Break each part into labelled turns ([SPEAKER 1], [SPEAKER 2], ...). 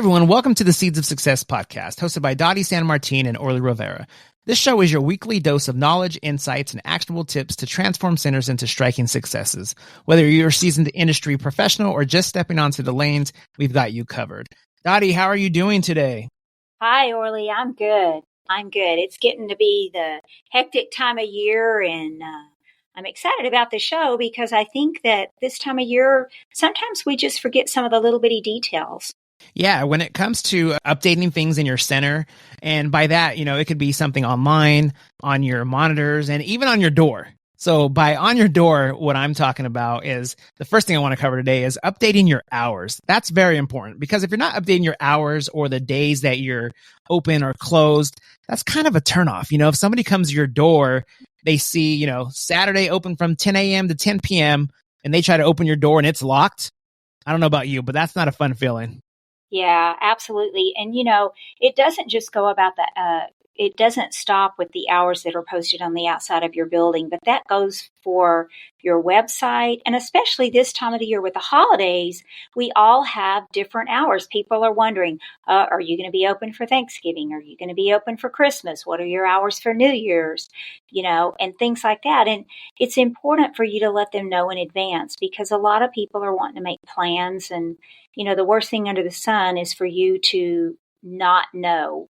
[SPEAKER 1] everyone. Welcome to the Seeds of Success podcast, hosted by Dottie San Martin and Orly Rivera. This show is your weekly dose of knowledge, insights, and actionable tips to transform centers into striking successes. Whether you're a seasoned industry professional or just stepping onto the lanes, we've got you covered. Dottie, how are you doing today?
[SPEAKER 2] Hi, Orly. I'm good. It's getting to be the hectic time of year, and I'm excited about the show because I think that this time of year, sometimes we just forget some of the little bitty details.
[SPEAKER 1] Yeah, when it comes to updating things in your center, and by that, it could be something online, on your monitors, and even on your door. So by on your door, what I'm talking about is the first thing I want to cover today is updating your hours. That's very important because if you're not updating your hours or the days that you're open or closed, that's kind of a turnoff. If somebody comes to your door, they see, Saturday open from 10 a.m. to 10 p.m. and they try to open your door and it's locked. I don't know about you, but that's not a fun feeling.
[SPEAKER 2] Yeah, absolutely. And, it doesn't just go about it doesn't stop with the hours that are posted on the outside of your building, but that goes for your website. And especially this time of the year with the holidays, we all have different hours. People are wondering, are you going to be open for Thanksgiving? Are you going to be open for Christmas? What are your hours for New Year's? And things like that. And it's important for you to let them know in advance because a lot of people are wanting to make plans. And, the worst thing under the sun is for you to not know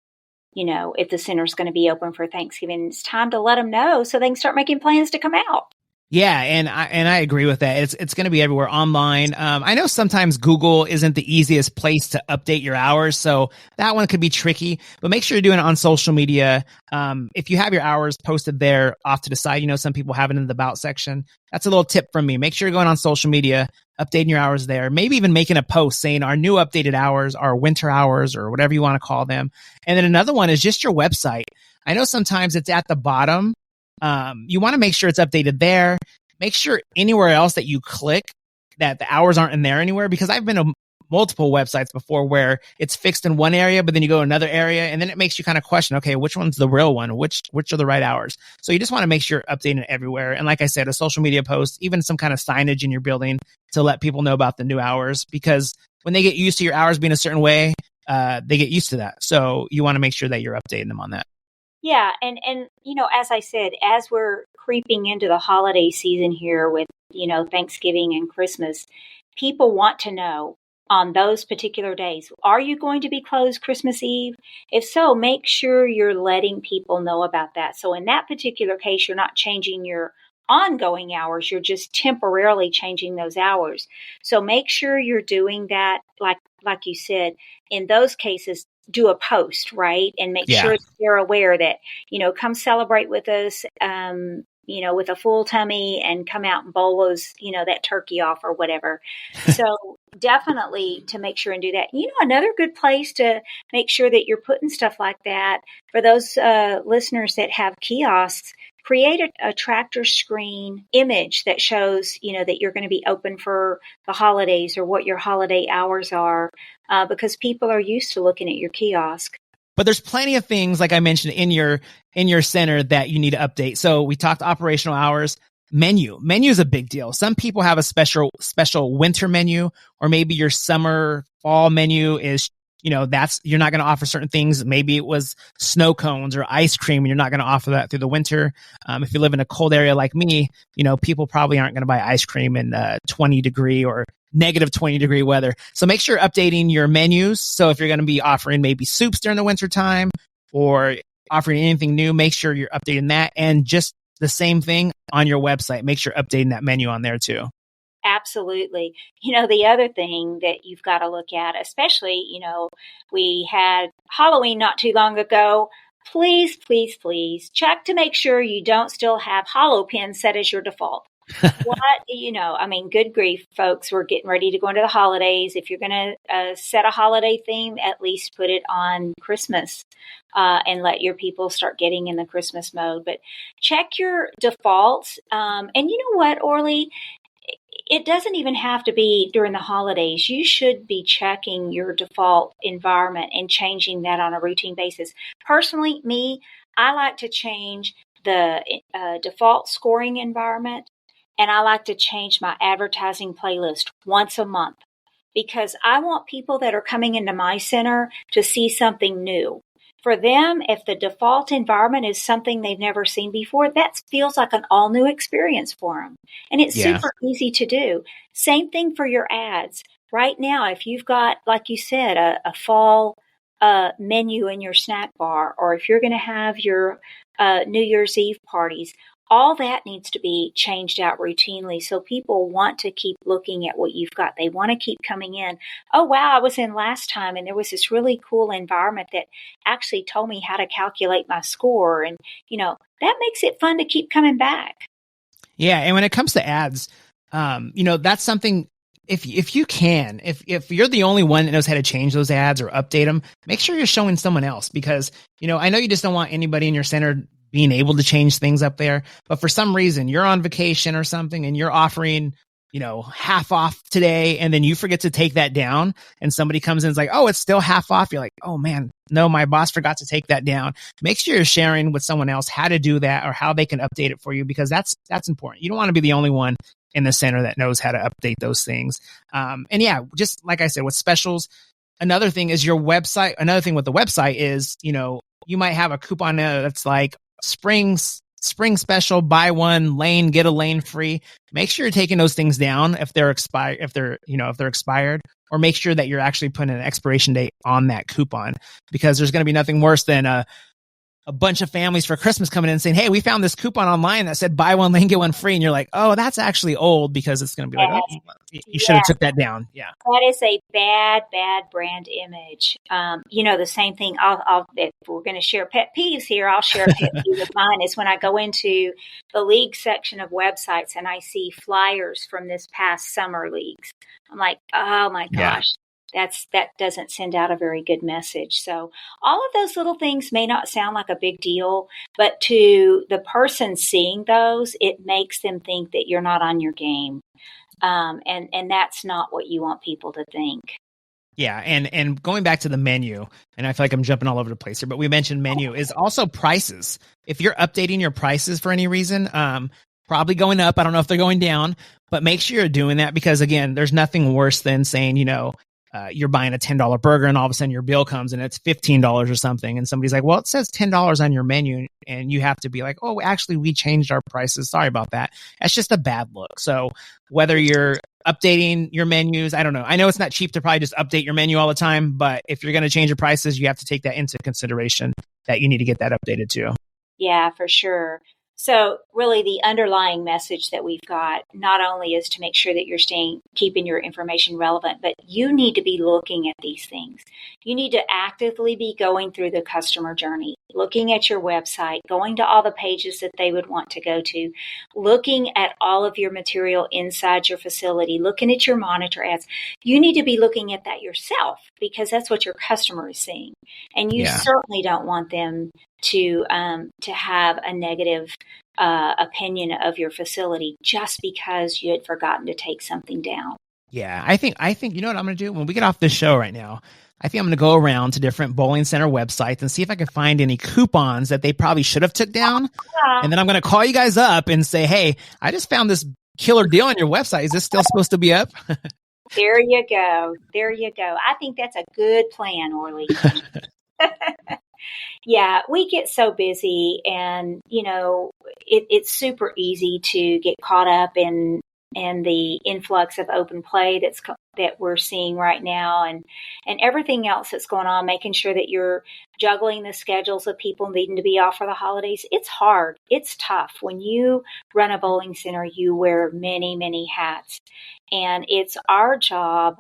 [SPEAKER 2] if the center's going to be open for Thanksgiving. It's time to let them know so they can start making plans to come out.
[SPEAKER 1] Yeah, and I agree with that. It's going to be everywhere online. I know sometimes Google isn't the easiest place to update your hours, so that one could be tricky. But make sure you're doing it on social media. If you have your hours posted there off to the side, some people have it in the about section. That's a little tip from me. Make sure you're going on social media, updating your hours there. Maybe even making a post saying our new updated hours, our winter hours, or whatever you want to call them. And then another one is just your website. I know sometimes it's at the bottom. You want to make sure it's updated there. Make sure anywhere else that you click that the hours aren't in there anywhere, because I've been to multiple websites before where it's fixed in one area, but then you go to another area and then it makes you kind of question, okay, which one's the real one? Which are the right hours? So you just want to make sure you're updating it everywhere. And like I said, a social media post, even some kind of signage in your building to let people know about the new hours, because when they get used to your hours being a certain way, they get used to that. So you want to make sure that you're updating them on that.
[SPEAKER 2] Yeah. And, as I said, as we're creeping into the holiday season here with, Thanksgiving and Christmas, people want to know on those particular days, are you going to be closed Christmas Eve? If so, make sure you're letting people know about that. So in that particular case, you're not changing your ongoing hours. You're just temporarily changing those hours. So make sure you're doing that. Like you said, in those cases, do a post, right? And make sure they're aware that, come celebrate with us, with a full tummy and come out and bowl those, that turkey off or whatever. So definitely to make sure and do that. Another good place to make sure that you're putting stuff like that for those listeners that have kiosks, create a tractor screen image that shows, that you're going to be open for the holidays or what your holiday hours are, because people are used to looking at your kiosk.
[SPEAKER 1] But there's plenty of things, like I mentioned, in your center that you need to update. So we talked operational hours. Menu is a big deal. Some people have a special winter menu, or maybe your summer fall menu is, that's, you're not going to offer certain things. Maybe it was snow cones or ice cream, and you're not going to offer that through the winter. If you live in a cold area like me, people probably aren't going to buy ice cream in 20 degree or negative 20 degree weather. So make sure you're updating your menus. So if you're going to be offering maybe soups during the winter time or offering anything new, make sure you're updating that. And just the same thing on your website. Make sure you're updating that menu on there too.
[SPEAKER 2] Absolutely. The other thing that you've got to look at, especially, we had Halloween not too long ago. Please, please, please check to make sure you don't still have hollow pins set as your default. Good grief, folks. We're getting ready to go into the holidays. If you're going to set a holiday theme, at least put it on Christmas and let your people start getting in the Christmas mode. But check your defaults. And you know what, Orly? It doesn't even have to be during the holidays. You should be checking your default environment and changing that on a routine basis. Personally, I like to change the default scoring environment. And I like to change my advertising playlist once a month. because I want people that are coming into my center to see something new. For them, if the default environment is something they've never seen before, that feels like an all new experience for them. And it's
[SPEAKER 1] Yeah.
[SPEAKER 2] super easy to do. Same thing for your ads. Right now, if you've got, like you said, a fall menu in your snack bar, or if you're going to have your New Year's Eve parties, all that needs to be changed out routinely. So people want to keep looking at what you've got. They want to keep coming in. Oh, wow, I was in last time and there was this really cool environment that actually told me how to calculate my score. And, that makes it fun to keep coming back.
[SPEAKER 1] Yeah. And when it comes to ads, that's something, if you can, if you're the only one that knows how to change those ads or update them, make sure you're showing someone else, because, I know you just don't want anybody in your center being able to change things up there, but for some reason you're on vacation or something and you're offering, half off today, and then you forget to take that down, and somebody comes in and is like, oh, it's still half off. You're like, oh man, no, my boss forgot to take that down. Make sure you're sharing with someone else how to do that or how they can update it for you, because that's important. You don't want to be the only one in the center that knows how to update those things. And yeah, just like I said, with specials, another thing is your website. Another thing with the website is, you might have a coupon that's like spring special, buy one lane, get a lane free. Make sure you're taking those things down if they're expired, if they're expired, or make sure that you're actually putting an expiration date on that coupon, because there's going to be nothing worse than a bunch of families for Christmas coming in and saying, hey, we found this coupon online that said buy one lane, get one free. And you're like, oh, that's actually old, because it's going to be like, oh, you should have took that down. Yeah.
[SPEAKER 2] That is a bad brand image. The same thing. If we're going to share pet peeves here, I'll share a pet peeve of mine is when I go into the league section of websites and I see flyers from this past summer leagues. I'm like, oh my gosh. That doesn't send out a very good message. So all of those little things may not sound like a big deal, but to the person seeing those, it makes them think that you're not on your game. And that's not what you want people to think.
[SPEAKER 1] Yeah, and going back to the menu, and I feel like I'm jumping all over the place here, but we mentioned menu is also prices. If you're updating your prices for any reason, probably going up. I don't know if they're going down, but make sure you're doing that, because again, there's nothing worse than saying, you're buying a $10 burger and all of a sudden your bill comes and it's $15 or something. And somebody's like, well, it says $10 on your menu. And you have to be like, oh, actually, we changed our prices. Sorry about that. That's just a bad look. So whether you're updating your menus, I don't know. I know it's not cheap to probably just update your menu all the time, but if you're going to change your prices, you have to take that into consideration, that you need to get that updated too.
[SPEAKER 2] Yeah, for sure. So really the underlying message that we've got not only is to make sure that you're keeping your information relevant, but you need to be looking at these things. You need to actively be going through the customer journey, looking at your website, going to all the pages that they would want to go to, looking at all of your material inside your facility, looking at your monitor ads. You need to be looking at that yourself, because that's what your customer is seeing. And you certainly don't want them to have a negative opinion of your facility just because you had forgotten to take something down.
[SPEAKER 1] Yeah, I think you know what I'm going to do when we get off this show right now. I think I'm going to go around to different bowling center websites and see if I can find any coupons that they probably should have took down. And then I'm going to call you guys up and say, hey, I just found this killer deal on your website. Is this still supposed to be up?
[SPEAKER 2] There you go. I think that's a good plan, Orly. Yeah, we get so busy, and it's super easy to get caught up in the influx of open play that we're seeing right now, and everything else that's going on. Making sure that you're juggling the schedules of people needing to be off for the holidays. It's hard. It's tough. When you run a bowling center, you wear many hats, and it's our job.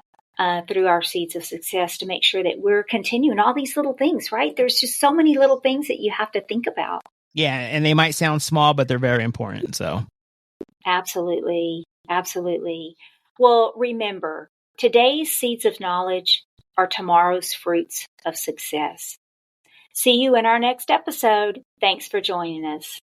[SPEAKER 2] Through our seeds of success to make sure that we're continuing all these little things, right? There's just so many little things that you have to think about.
[SPEAKER 1] Yeah, and they might sound small, but they're very important. So,
[SPEAKER 2] absolutely. Well, remember, today's seeds of knowledge are tomorrow's fruits of success. See you in our next episode. Thanks for joining us.